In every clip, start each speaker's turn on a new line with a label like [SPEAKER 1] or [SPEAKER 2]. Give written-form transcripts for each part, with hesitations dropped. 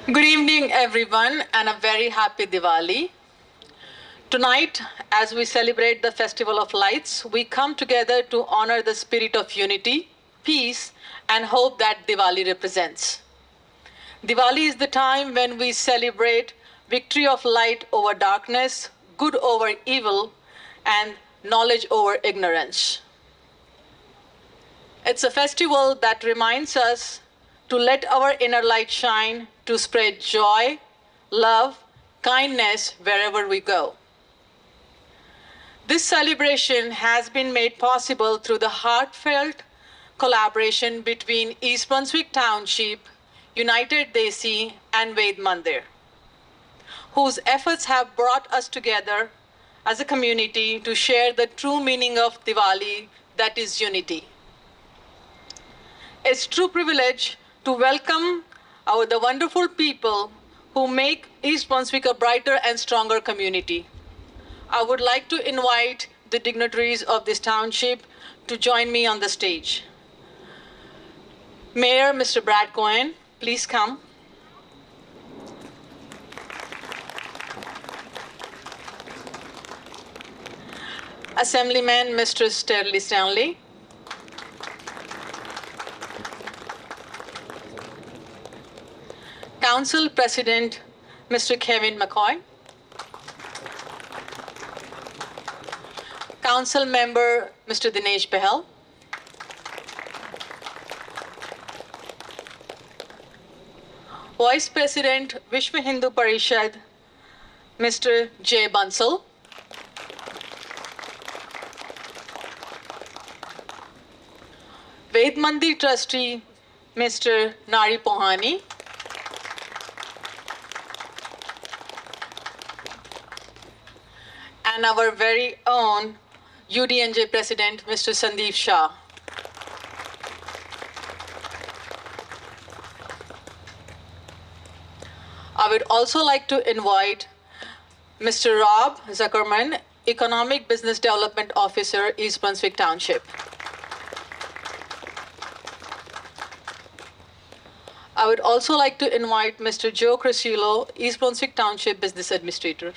[SPEAKER 1] Good evening, everyone, and a very happy Diwali. Tonight, as we celebrate the Festival of Lights, we come together to honor the spirit of unity, peace, and hope that Diwali represents. Diwali is the time when we celebrate victory of light over darkness, good over evil, and knowledge over ignorance. It's a festival that reminds us to let our inner light shine, to spread joy, love, kindness wherever we go. This celebration has been made possible through the heartfelt collaboration between East Brunswick Township, United Desi, and Ved Mandir, whose efforts have brought us together as a community to share the true meaning of Diwali, that is unity. It's true privilege to welcome the wonderful people who make East Brunswick a brighter and stronger community. I would like to invite the dignitaries of this township to join me on the stage. Mayor Mr. Brad Cohen, please come. Assemblyman Mr. Sterling Stanley. Council President Mr. Kevin McCoy. Council Member Mr. Dinesh Behel. Vice President Vishwa Hindu Parishad Mr. Jay Bansal. Ved Mandir Trustee Mr. Nari Pohani. And our very own UDNJ President, Mr. Sandeep Shah. I would also like to invite Mr. Rob Zuckerman, Economic Business Development Officer, East Brunswick Township. I would also like to invite Mr. Joe Crisilo, East Brunswick Township Business Administrator.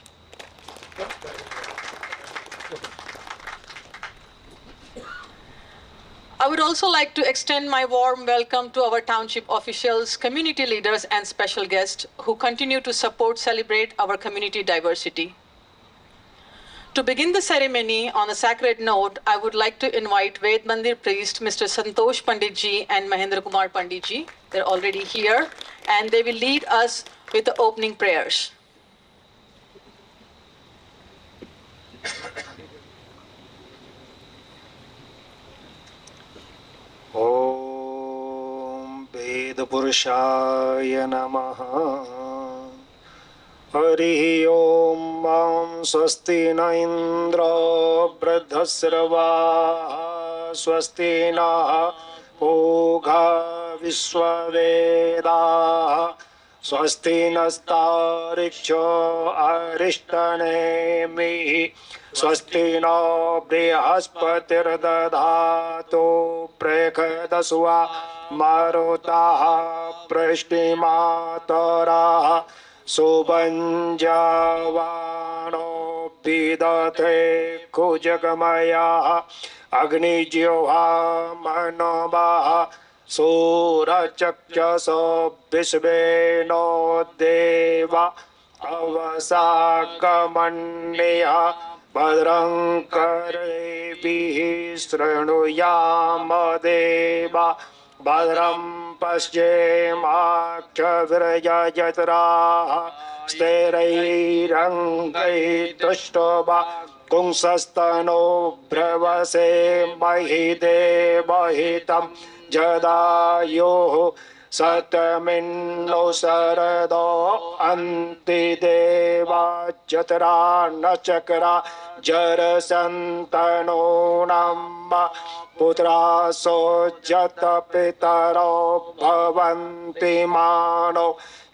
[SPEAKER 1] I would also like to extend my warm welcome to our township officials, community leaders, and special guests who continue to celebrate our community diversity. To begin the ceremony on a sacred note, I would like to invite Ved Mandir priest, Mr. Santosh Pandit ji and Mahendra Kumar Pandit ji. They're already here, and they will lead us with the opening prayers.
[SPEAKER 2] ॐ वेदपुरुषाय नमः हरिः ॐ स्वस्ति न इन्द्रो वृद्धस्रवाः स्वस्ति नः पूषा विश्ववेदाः स्वस्ति नस्तार्क्ष्यो अरिष्टनेमिः स्वस्ति no बृहस्पतिर्दधातु प्रेषदस्वा मारुताः पृष्टिमातराः सुभञ्जवानो विदधे कुजगमयाः अग्निजिह्वा मनोभाः सूरचक्षुषो विश्वेनो देवा अवसाकमन्यः भद्रं कर्णेभिः शृणुयाम देवा भद्रं पश्येमाक्षभिर्यजत्राः स्थिरैरङ्गैस्तुष्टुवा पुंसस्तनो भ्रवसे महि देवहितं जदायुः सतमिन्नो शरदो अन्तिदेवा चतरा न चक्रा जरसन्तनो नम पुत्रासो जत पितरो भवन्ति मानो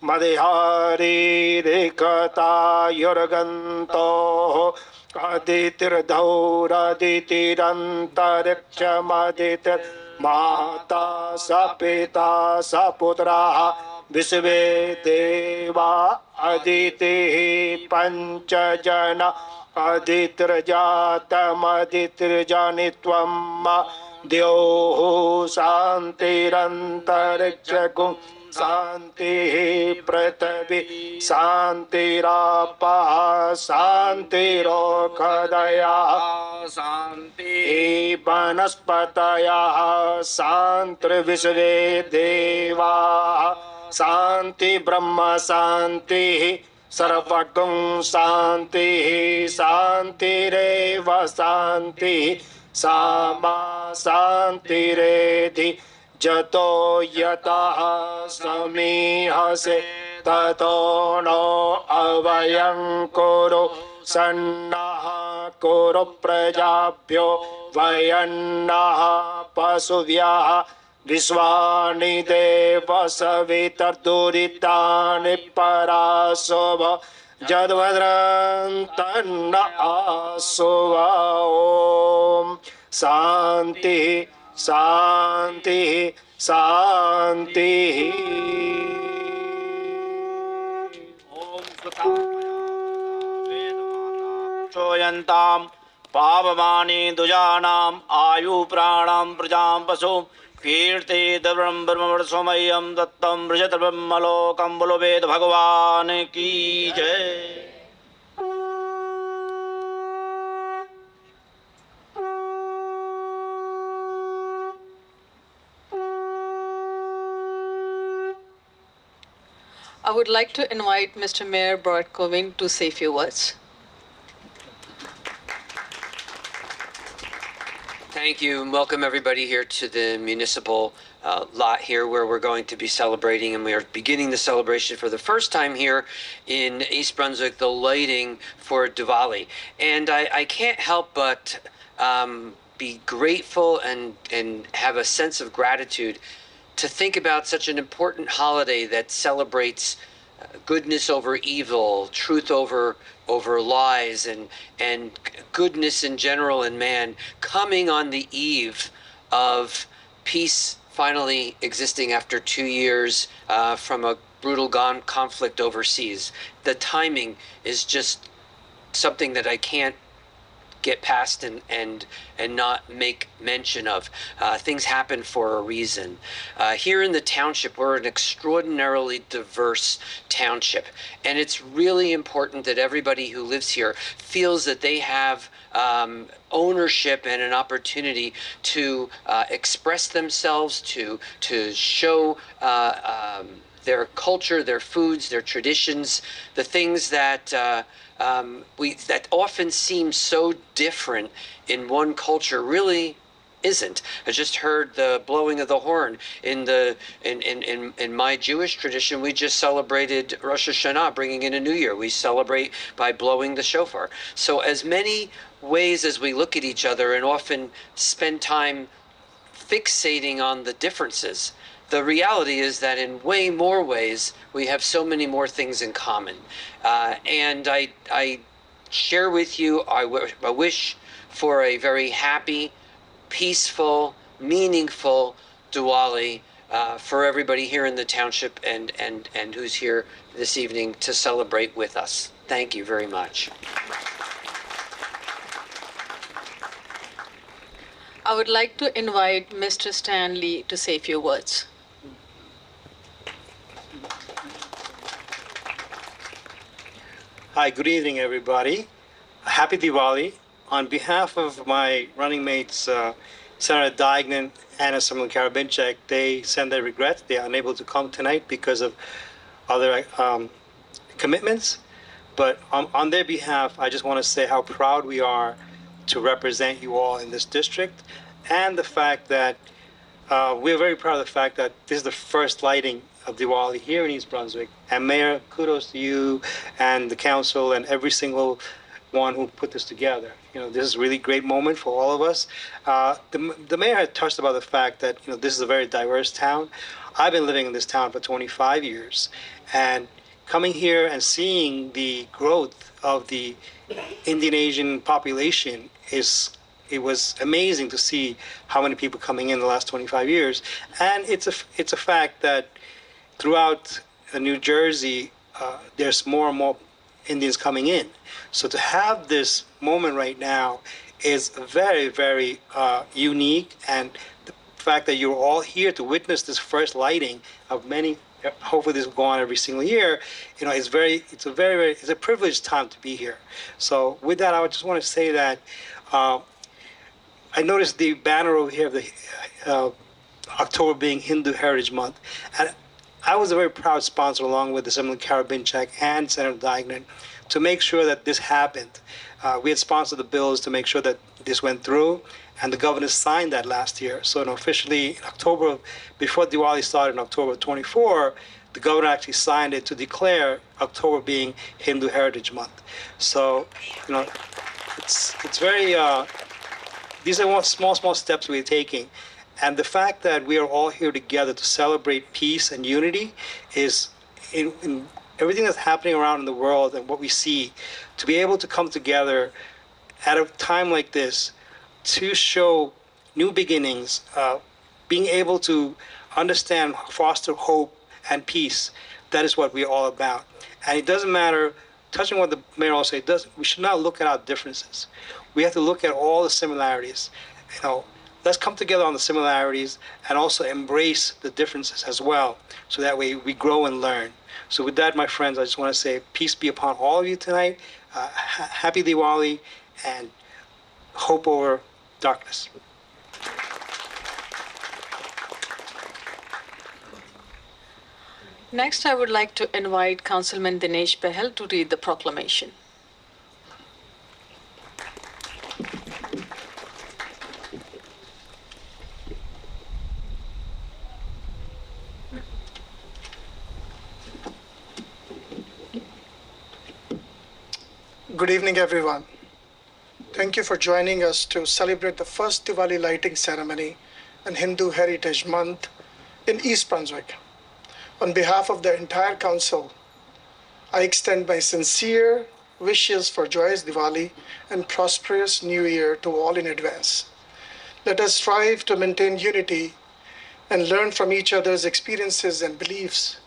[SPEAKER 2] मदिहारीरिकतायुर्गन्तोः अदितिर्धौरदितिरन्तरिक्षमदितिर् माता स पिता स पुत्राः विश्वे देवा अदितिः पञ्च जन अदितिर्जातमदितिर्जनित्वं द्योः शान्तिरन्तरिक्षगुं शान्तिः पृथिवी शान्तिरापः शान्तिरोषधयः शान्तिः वनस्पतयः शान्तिर्विश्वे देवाः शान्ति ब्रह्म शान्तिः सर्वगुं शान्तिः शान्तिरेव शान्तिः सामा शान्तिरेधि जतो यतः समीहसे ततो नो अवयं कुरु सन्नः कुरु प्रजाभ्यो वयन्नः पशुभ्यः विश्वानि देव सवितर्दुरितानि पराशोभ जद्वद्रन्तन्न आशुभ ॐ शान्तिः शान्तिः शान्तिः
[SPEAKER 3] शोयन्तां पावमानि दुजानाम् आयु प्राणां प्रजां पशुं कीर्ति द्रवं ब्रह्मवर्षमय्यं दत्तं बृजत ब्रह्मलोकं बोलो वेद भगवान की जय।
[SPEAKER 1] I would like to invite Mr. Mayor Brett Koving to say a few words.
[SPEAKER 4] Thank you, and welcome everybody here to the municipal lot here where we're going to be celebrating, and we are beginning the celebration for the first time here in East Brunswick, the lighting for Diwali. And I can't help but be grateful and have a sense of gratitude to think about such an important holiday that celebrates goodness over evil, truth over lies, and goodness in general in man, coming on the eve of peace finally existing after 2 years from a brutal conflict overseas. The timing is just something that I can't get past and not make mention of. Things happen for a reason. Here in the township, we're an extraordinarily diverse township, and it's really important that everybody who lives here feels that they have ownership and an opportunity to express themselves, to show their culture, their foods, their traditions, the things that that often seem so different in one culture really isn't. I just heard the blowing of the horn in my Jewish tradition. We just celebrated Rosh Hashanah, bringing in a new year. We celebrate by blowing the shofar. So as many ways as we look at each other and often spend time fixating on the differences, the reality is that in way more ways, we have so many more things in common. And I share with you, I wish for a very happy, peaceful, meaningful Diwali for everybody here in the township and who's here this evening to celebrate with us. Thank you very much.
[SPEAKER 1] I would like to invite Mr. Stanley to say a few words.
[SPEAKER 5] Hi, good evening, everybody. Happy Diwali. On behalf of my running mates, Senator Diagnan, Anna Sumlin Karabinchak, they send their regrets. They are unable to come tonight because of other commitments. But on their behalf, I just want to say how proud we are to represent you all in this district, and the fact that we're very proud of the fact that this is the first lighting of Diwali here in East Brunswick. And Mayor, kudos to you and the council and every single one who put this together. You know, this is a really great moment for all of us. The mayor had touched about the fact that, you know, this is a very diverse town. I've been living in this town for 25 years, and coming here and seeing the growth of the Indian Asian population it was amazing to see how many people coming in the last 25 years. And it's a fact that throughout New Jersey, there's more and more Indians coming in. So to have this moment right now is very, very unique, and the fact that you're all here to witness this first lighting of many. Hopefully, this will go on every single year. It's a privileged time to be here. So, with that, I would just want to say that I noticed the banner over here of the October being Hindu Heritage Month, and I was a very proud sponsor, along with Assemblyman Karabinchak and Senator Diagnan, to make sure that this happened. We had sponsored the bills to make sure that this went through, and the governor signed that last year. So officially in October, before Diwali started in October 24, the governor actually signed it to declare October being Hindu Heritage Month. So, it's very, these are small steps we're taking. And the fact that we are all here together to celebrate peace and unity is in everything that's happening around in the world and what we see, to be able to come together at a time like this to show new beginnings, being able to understand, foster hope and peace. That is what we're all about. And it doesn't matter, touching what the mayor also said, we should not look at our differences. We have to look at all the similarities. Let's come together on the similarities and also embrace the differences as well, so that way we grow and learn. So with that, my friends, I just want to say peace be upon all of you tonight. Happy Diwali, and hope over darkness.
[SPEAKER 1] Next, I would like to invite Councilman Dinesh Behel to read the proclamation.
[SPEAKER 6] Good evening, everyone. Thank you for joining us to celebrate the first Diwali lighting ceremony and Hindu Heritage Month in East Brunswick. On behalf of the entire council, I extend my sincere wishes for joyous Diwali and prosperous New Year to all in advance. Let us strive to maintain unity and learn from each other's experiences and beliefs,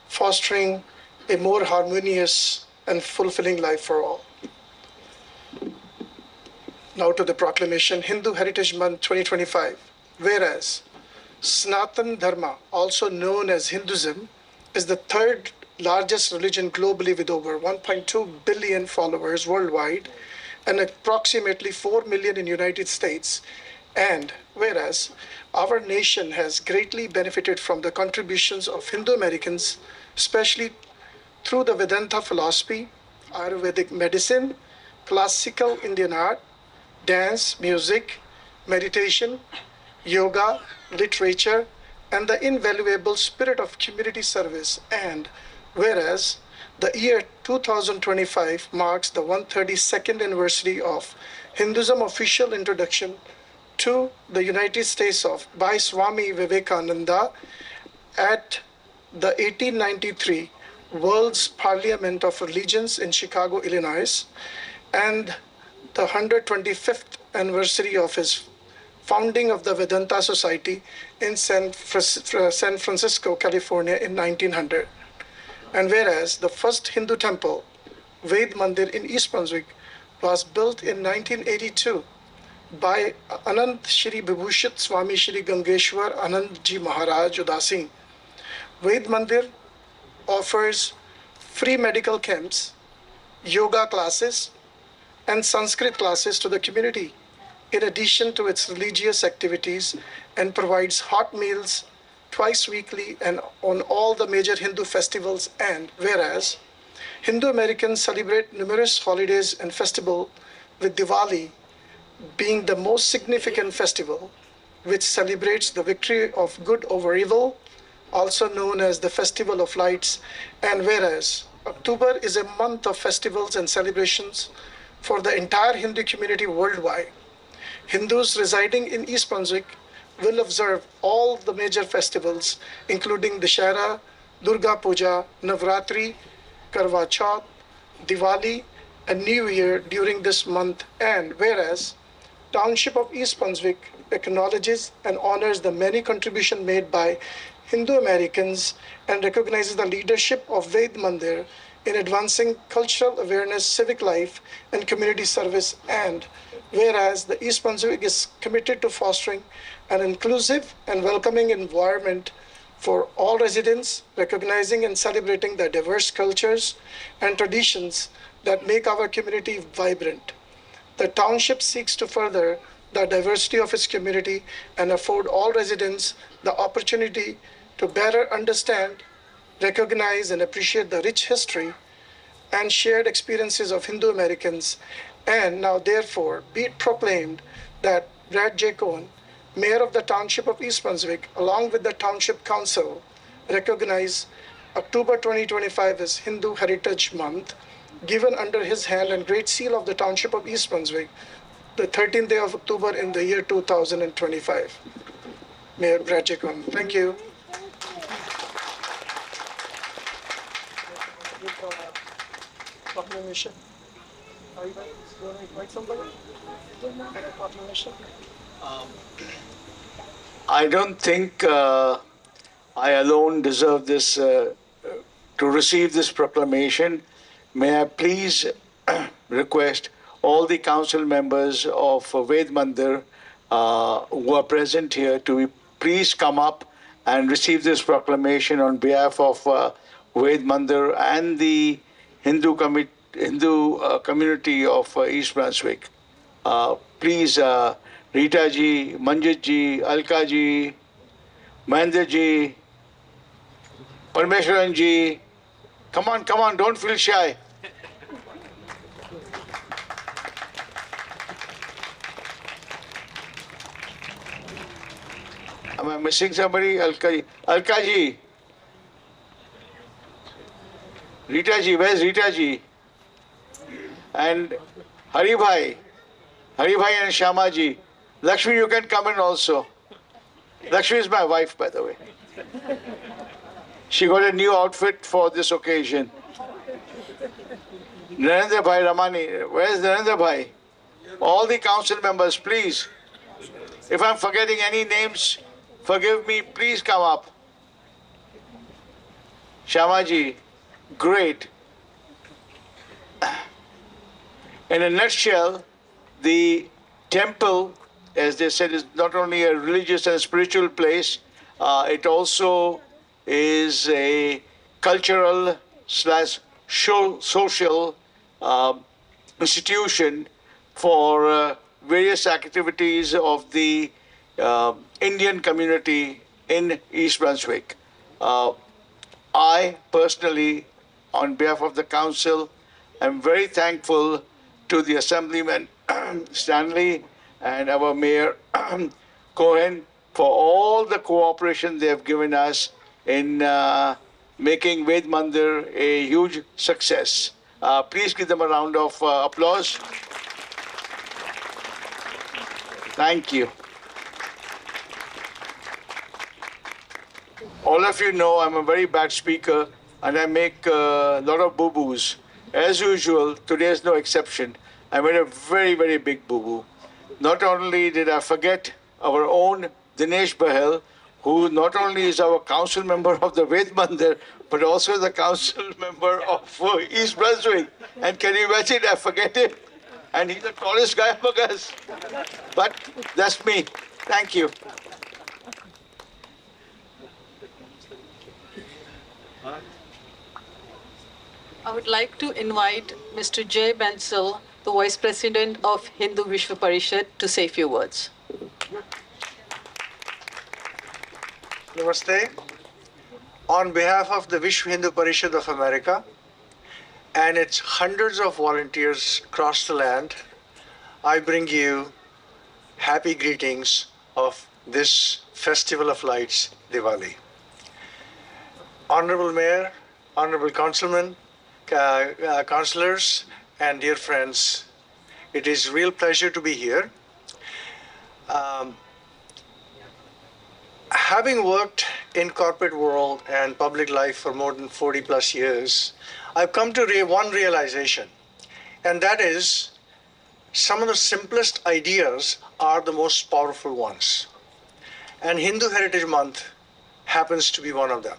[SPEAKER 6] fostering a more harmonious and fulfilling life for all. Now to the proclamation, Hindu Heritage Month 2025. Whereas Sanatan Dharma, also known as Hinduism, is the third largest religion globally with over 1.2 billion followers worldwide and approximately 4 million in United States. And whereas our nation has greatly benefited from the contributions of Hindu Americans, especially through the Vedanta philosophy, Ayurvedic medicine, classical Indian art, dance, music, meditation, yoga, literature, and the invaluable spirit of community service. And whereas the year 2025 marks the 132nd anniversary of Hinduism official introduction to the United States by Swami Vivekananda at the 1893 World's Parliament of Religions in Chicago, Illinois, and the 125th anniversary of his founding of the Vedanta Society in San Francisco, California in 1900. And whereas the first Hindu temple, Ved Mandir in East Brunswick, was built in 1982 by Anand Shri Vibhushit Swami Shri Gangeshwar Anand Ji Maharaj Udasin. Ved Mandir offers free medical camps, yoga classes, and Sanskrit classes to the community, in addition to its religious activities, and provides hot meals twice weekly and on all the major Hindu festivals. And whereas Hindu Americans celebrate numerous holidays and festivals, with Diwali being the most significant festival, which celebrates the victory of good over evil, also known as the Festival of Lights. And whereas October is a month of festivals and celebrations for the entire Hindu community worldwide, Hindus residing in East Brunswick will observe all the major festivals, including Dashera, Durga Puja, Navratri, Karwa Chauth, Diwali, and New Year during this month. And whereas Township of East Brunswick acknowledges and honors the many contributions made by Hindu Americans and recognizes the leadership of Ved Mandir in advancing cultural awareness, civic life, and community service. And whereas the East Brunswick is committed to fostering an inclusive and welcoming environment for all residents, recognizing and celebrating the diverse cultures and traditions that make our community vibrant. The township seeks to further the diversity of its community and afford all residents the opportunity to better understand, recognize, and appreciate the rich history and shared experiences of Hindu Americans. And now, therefore, be it proclaimed that Brad J. Cohen, Mayor of the Township of East Brunswick, along with the Township Council, recognize October 2025 as Hindu Heritage Month, given under his hand and Great Seal of the Township of East Brunswick, the 13th day of October in the year 2025. Mayor Brad J. Cohen. Thank you. Proclamation. Are you going to invite somebody? Proclamation.
[SPEAKER 7] I don't think I alone deserve this to receive this proclamation. May I please request all the council members of Ved Mandir who are present here to please come up and receive this proclamation on behalf of Ved Mandir and the Hindu community of East Brunswick. Please, Rita ji, Manjit ji, Alka ji, Mahendra ji, Parmeshwaran ji, come on, don't feel shy. Am I missing somebody? Alka ji. Alka ji. Rita ji, where's Rita ji? And Hari Bhai and Shama ji. Lakshmi, you can come in also. Lakshmi is my wife, by the way. She got a new outfit for this occasion. Narendra Bhai Ramani, where's Narendra Bhai? All the council members, please. If I'm forgetting any names, forgive me, please come up. Shamaji, great. In a nutshell, the temple, as they said, is not only a religious and spiritual place, it also is a cultural / social institution for various activities of the Indian community in East Brunswick. I personally, on behalf of the council, am very thankful to the Assemblyman Stanley and our Mayor Cohen for all the cooperation they have given us in making Ved Mandir a huge success. Please give them a round of applause. Thank you. All of you know I'm a very bad speaker and I make a lot of boo-boos. As usual, today is no exception. I made a very, very big boo-boo. Not only did I forget our own Dinesh Bahel, who not only is our council member of the Ved Mandir, but also the council member of East Brunswick. And can you imagine, I forget him? And he's the tallest guy among us. But that's me. Thank you.
[SPEAKER 1] I would like to invite Mr. Jay Bensal, the Vice President of Hindu Vishwa Parishad, to say a few words.
[SPEAKER 8] Namaste. On behalf of the Vishwa Hindu Parishad of America and its hundreds of volunteers across the land, I bring you happy greetings of this Festival of Lights, Diwali. Honorable Mayor, Honorable Councilman, councillors, and dear friends, it is a real pleasure to be here. Having worked in corporate world and public life for more than 40 plus years, I've come to one realization, and that is some of the simplest ideas are the most powerful ones. And Hindu Heritage Month happens to be one of them.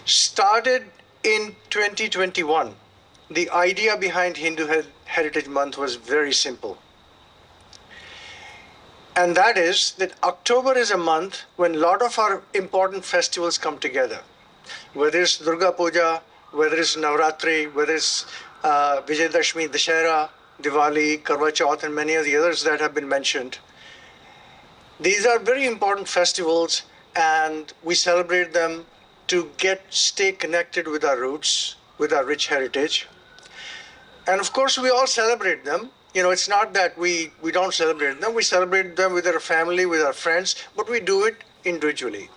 [SPEAKER 8] Started in 2021, the idea behind Hindu Heritage Month was very simple. And that is that October is a month when a lot of our important festivals come together. Whether it's Durga Puja, whether it's Navratri, whether it's Vijayadashmi, Dashera, Diwali, Karwa Chauth, and many of the others that have been mentioned. These are very important festivals, and we celebrate them to stay connected with our roots, with our rich heritage. And of course, we all celebrate them. You know, it's not that we don't celebrate them. We celebrate them with our family, with our friends, but we do it individually.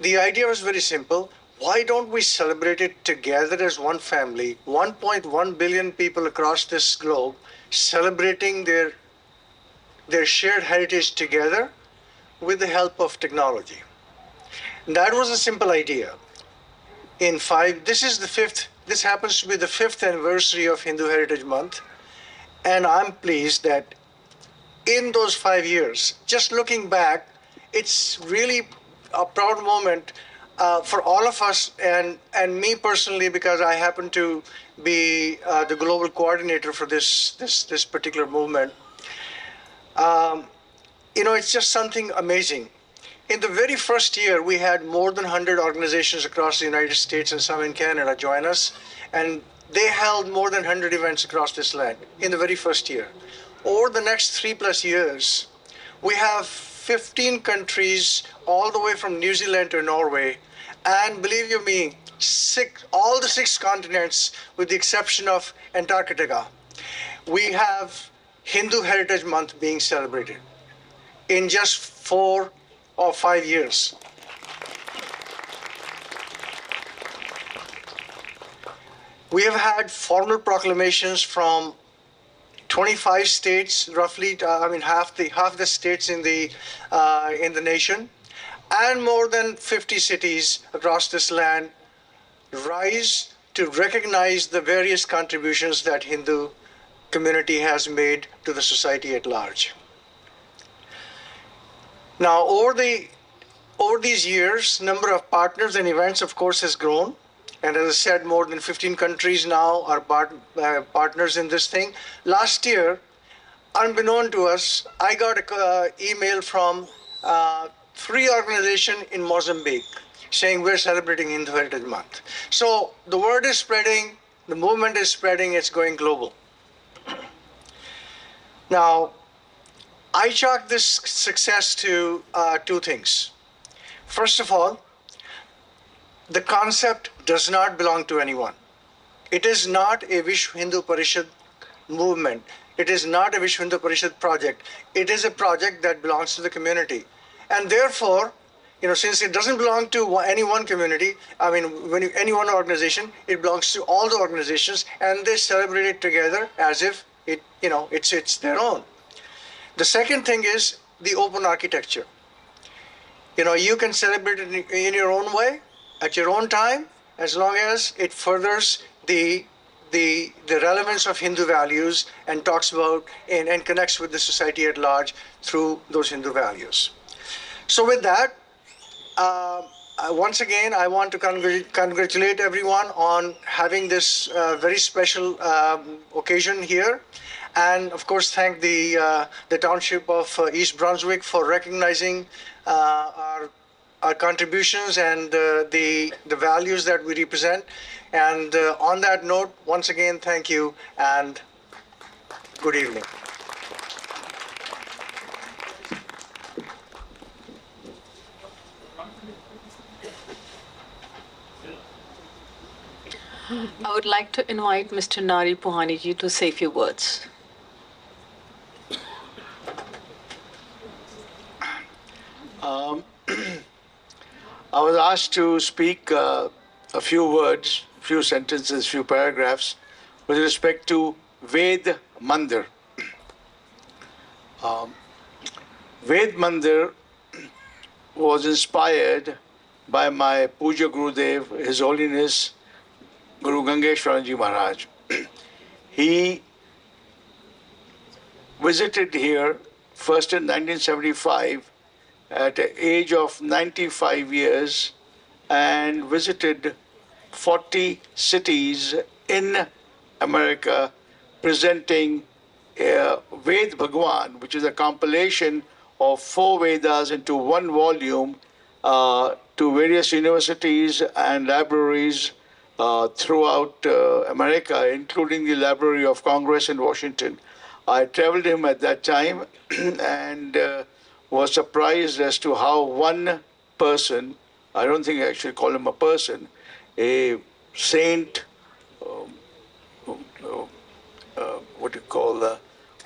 [SPEAKER 8] The idea was very simple. Why don't we celebrate it together as one family, 1.1 billion people across this globe, celebrating their shared heritage together with the help of technology. And that was a simple idea. This happens to be the 5th anniversary of Hindu Heritage Month. And I'm pleased that in those 5 years, just looking back, it's really a proud moment for all of us and me personally, because I happen to be the global coordinator for this particular movement. It's just something amazing. In the very first year, we had more than 100 organizations across the United States and some in Canada join us, and they held more than 100 events across this land in the very first year. Over the next 3+ years, we have 15 countries all the way from New Zealand to Norway, and believe you me, all the 6 continents with the exception of Antarctica. We have Hindu Heritage Month being celebrated in just 4 or 5 years. We have had formal proclamations from 25 states, roughly, half the states in the nation, and more than 50 cities across this land rise to recognize the various contributions that Hindu community has made to the society at large. Now, over these years, number of partners and events, of course, has grown. And as I said, more than 15 countries now are partners in this thing. Last year, unbeknown to us, I got an email from 3 organizations in Mozambique saying we're celebrating Hindu Heritage Month. So the word is spreading, the movement is spreading, it's going global. Now, I chalk this success to 2 things. First of all, the concept does not belong to anyone. It is not a Vishwa Hindu Parishad movement. It is not a Vishwa Hindu Parishad project. It is a project that belongs to the community. And therefore, since it doesn't belong to any one community, any one organization, it belongs to all the organizations, and they celebrate it together as if it's their own. The second thing is the open architecture. You can celebrate it in your own way, at your own time, as long as it furthers the relevance of Hindu values and talks about and connects with the society at large through those Hindu values. So with that, once again, I want to congratulate everyone on having this very special occasion here. And of course, thank the Township of East Brunswick for recognizing our contributions and the values that we represent. And on that note, once again, thank you and good evening.
[SPEAKER 1] I would like to invite Mr. Nari Puhani ji to say a few words.
[SPEAKER 7] I was asked to speak a few words, few sentences, few paragraphs with respect to Ved Mandir. Ved Mandir was inspired by my Puja Gurudev, His Holiness Guru Gangeshwaranji Maharaj. He visited here first in 1975 at the age of 95 years and visited 40 cities in America, presenting Ved Bhagwan, which is a compilation of 4 Vedas into one volume to various universities and libraries throughout America, including the Library of Congress in Washington. I traveled him at that time and was surprised as to how one person, I don't think I should call him a person, a saint,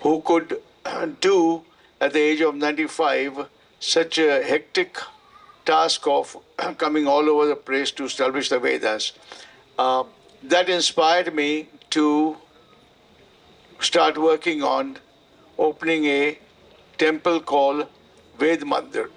[SPEAKER 7] who could do at the age of 95 such a hectic task of coming all over the place to establish the Vedas. That inspired me to start working on opening a temple called Ved Mandir.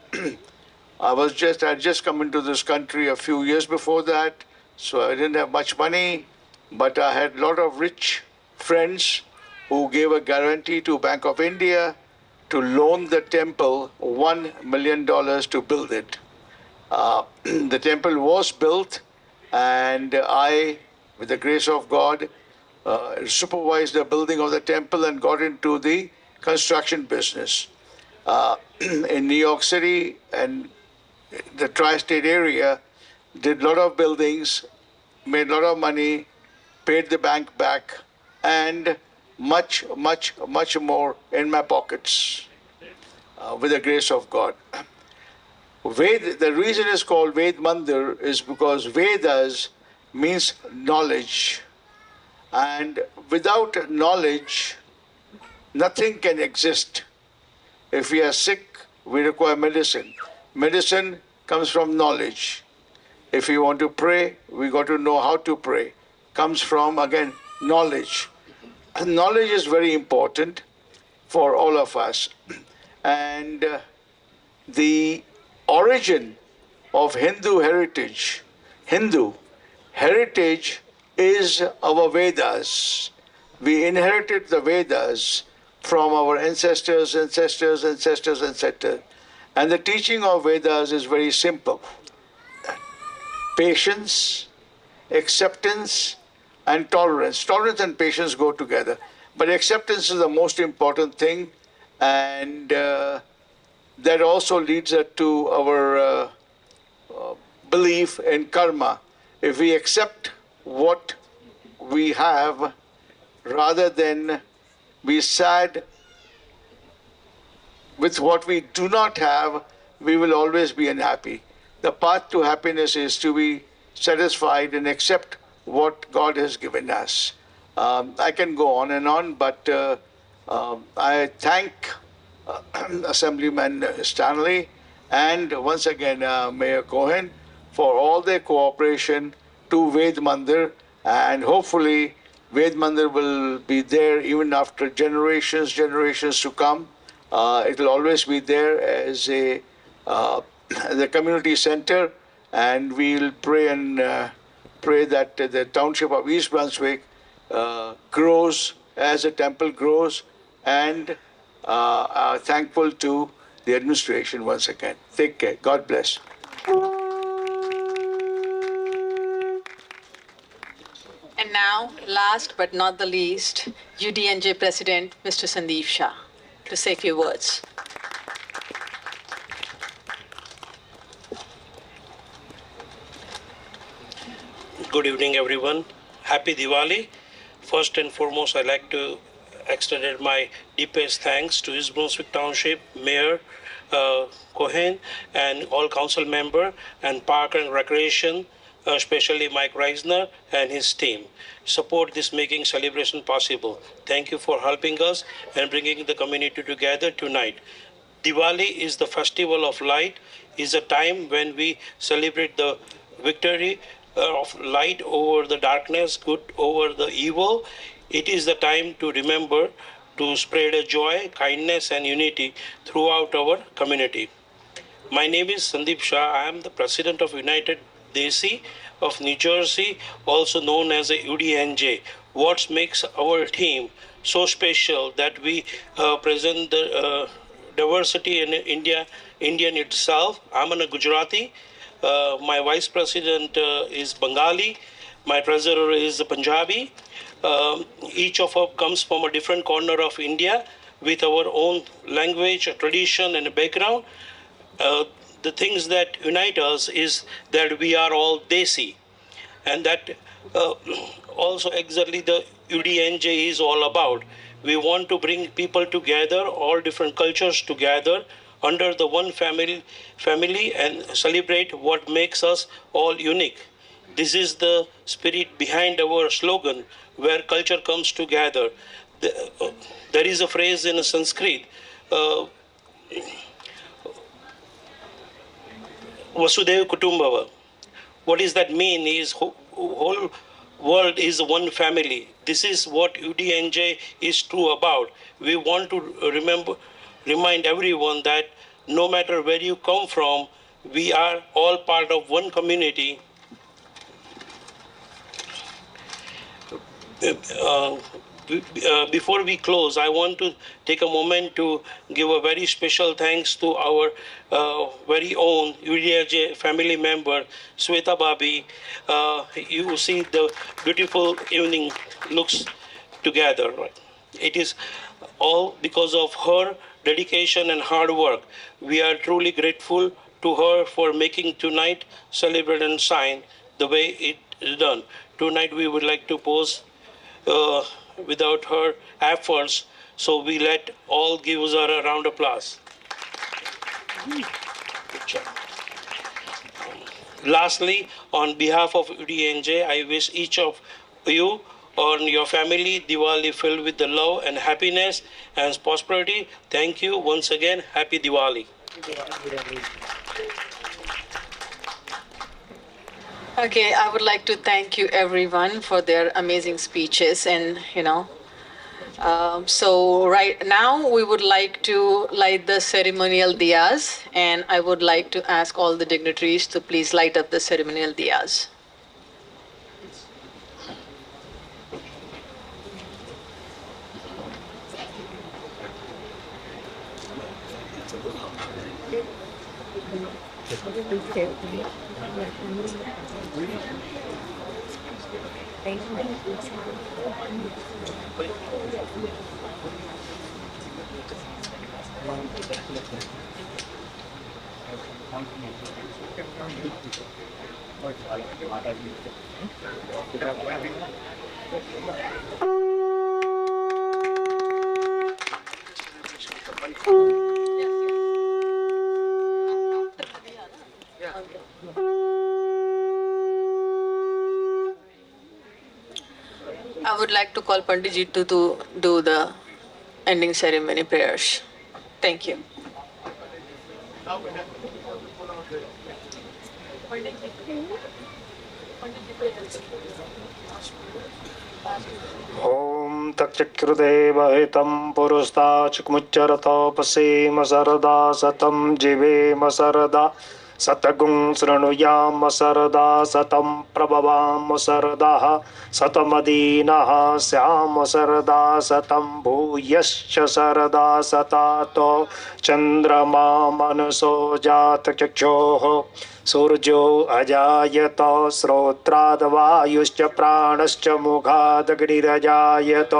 [SPEAKER 7] I had just come into this country a few years before that, so I didn't have much money, but I had a lot of rich friends who gave a guarantee to Bank of India to loan the temple $1 million to build it. The temple was built, and I, with the grace of God, supervised the building of the temple and got into the construction business. In New York City and the tri-state area, did a lot of buildings, made a lot of money, paid the bank back, and much, much, much more in my pockets with the grace of God. The reason it's called Ved Mandir is because Vedas means knowledge. And without knowledge, nothing can exist. If we are sick, we require medicine. Medicine comes from knowledge. If we want to pray, we got to know how to pray. Comes from, again, knowledge. And knowledge is very important for all of us. And the origin of Hindu heritage is our Vedas. We inherited the Vedas from our ancestors. And the teaching of Vedas is very simple. Patience, acceptance, and tolerance. Tolerance and patience go together. But acceptance is the most important thing, and that also leads us to our belief in karma. If we accept what we have rather than be sad with what we do not have, we will always be unhappy. The path to happiness is to be satisfied and accept what God has given us. I can go on and on, but I thank Assemblyman Stanley and once again Mayor Cohen for all their cooperation to Ved Mandir, and hopefully Ved Mandir will be there even after generations to come. It will always be there as a the community center, and we'll pray that the Township of East Brunswick grows as the temple grows, and thankful to the administration once again. Take care. God bless.
[SPEAKER 1] And now, last but not the least, UDNJ President, Mr. Sandeep Shah, to say a few words.
[SPEAKER 9] Good evening, everyone. Happy Diwali. First and foremost, I'd like to extend my deepest thanks to East Brunswick Township Mayor Cohen and all council member and Park and Recreation, especially Mike Reisner and his team. Support this making celebration possible. Thank you for helping us and bringing the community together tonight. Diwali is the festival of light, is a time when we celebrate the victory of light over the darkness, good over the evil. It is the time to remember to spread a joy, kindness, and unity throughout our community. My name is Sandeep Shah. I am the president of United Desi of New Jersey, also known as a UDNJ. What makes our team so special that we present the diversity in India Indian itself. I'm a Gujarati. My vice president is Bengali. My treasurer is Punjabi. Each of us comes from a different corner of India with our own language, tradition, and background. The things that unite us is that we are all Desi, and that also exactly the UDNJ is all about. We want to bring people together, all different cultures together under the one family and celebrate what makes us all unique. This is the spirit behind our slogan, where culture comes together. There is a phrase in Sanskrit, Vasudeva Kutumbava. What does that mean? Is whole world is one family. This is what UDNJ is true about. We want to remind everyone that no matter where you come from, we are all part of one community. Before we close, I want to take a moment to give a very special thanks to our very own UDNJ family member, Sweta Babi. You see the beautiful evening looks together. Right? It is all because of her dedication and hard work. We are truly grateful to her for making tonight celebrate and shine the way it is done. Tonight we would like to pause without her efforts, so we let all give her a round of applause. Good job. Lastly, on behalf of UDNJ, I wish each of you and your family Diwali filled with the love and happiness and prosperity. Thank you once again. Happy Diwali.
[SPEAKER 1] Okay, I would like to thank you everyone for their amazing speeches, and so right now we would like to light the ceremonial diyas, and I would like to ask all the dignitaries to please light up the ceremonial diyas. I would like to call Panditji to do the ending ceremony prayers. Thank you.
[SPEAKER 2] ॐ तच्चक्रुदेवहितं पुरुस्ताचुमुच्चरतोपसीम सरदा सतं जीवेम सरदा सतगुं शृणुयाम सरदा सतं प्रभवाम सरदाः सतमदीनः स्याम सरदा सतं भूयश्च सरदा सतातो चन्द्रमा मनसो जातचक्षोः सूर्यो अजायत श्रोत्राद्वायुश्च प्राणश्च मुखादग्निरजायत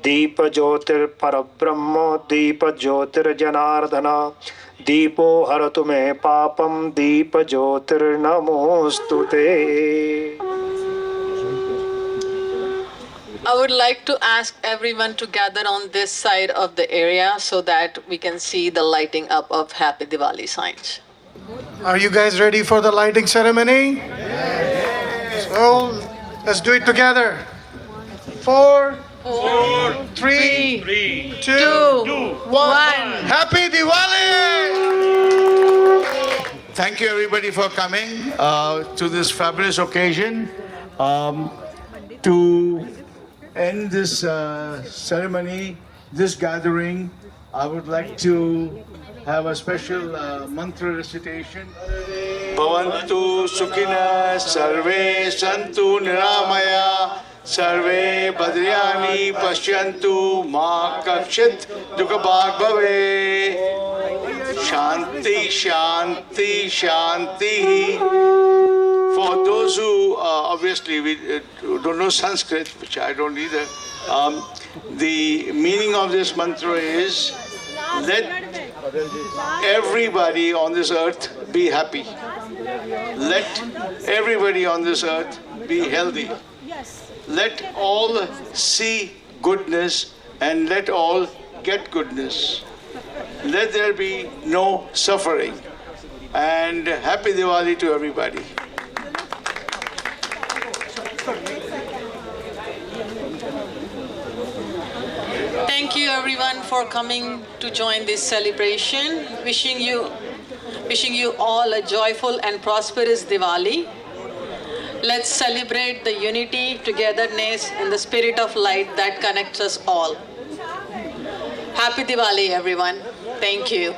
[SPEAKER 2] दीपज्योतिर्परब्रह्म दीपज्योतिर्जनार्दन दीपो हरतु मे पापं दीपज्योतिर्नमोऽस्तु ते.
[SPEAKER 1] I would like to ask everyone to gather on this side of the area so that we can see the lighting up of Happy Diwali signs.
[SPEAKER 6] Are you guys ready for the lighting ceremony? Yes. So let's do it together. 4, 3, 2, 1. Happy Diwali!
[SPEAKER 7] Thank you everybody for coming to this fabulous occasion. To end this ceremony, this gathering, I would like to have a special mantra recitation. Bhavantu Sukhina Sarve Santu Niramaya Sarve Badriyani Pashyantu Ma Kakshit Dukhabhag Bhave Shanti, Shanti, Shanti. For those who obviously don't know Sanskrit, which I don't either, the meaning of this mantra is, let everybody on this earth be happy. Let everybody on this earth be healthy. Let all see goodness and let all get goodness. Let there be no suffering. And happy Diwali to everybody.
[SPEAKER 1] Thank you everyone for coming to join this celebration. Wishing you all a joyful and prosperous Diwali. Let's celebrate the unity, togetherness, and the spirit of light that connects us all. Happy Diwali, everyone. Thank you.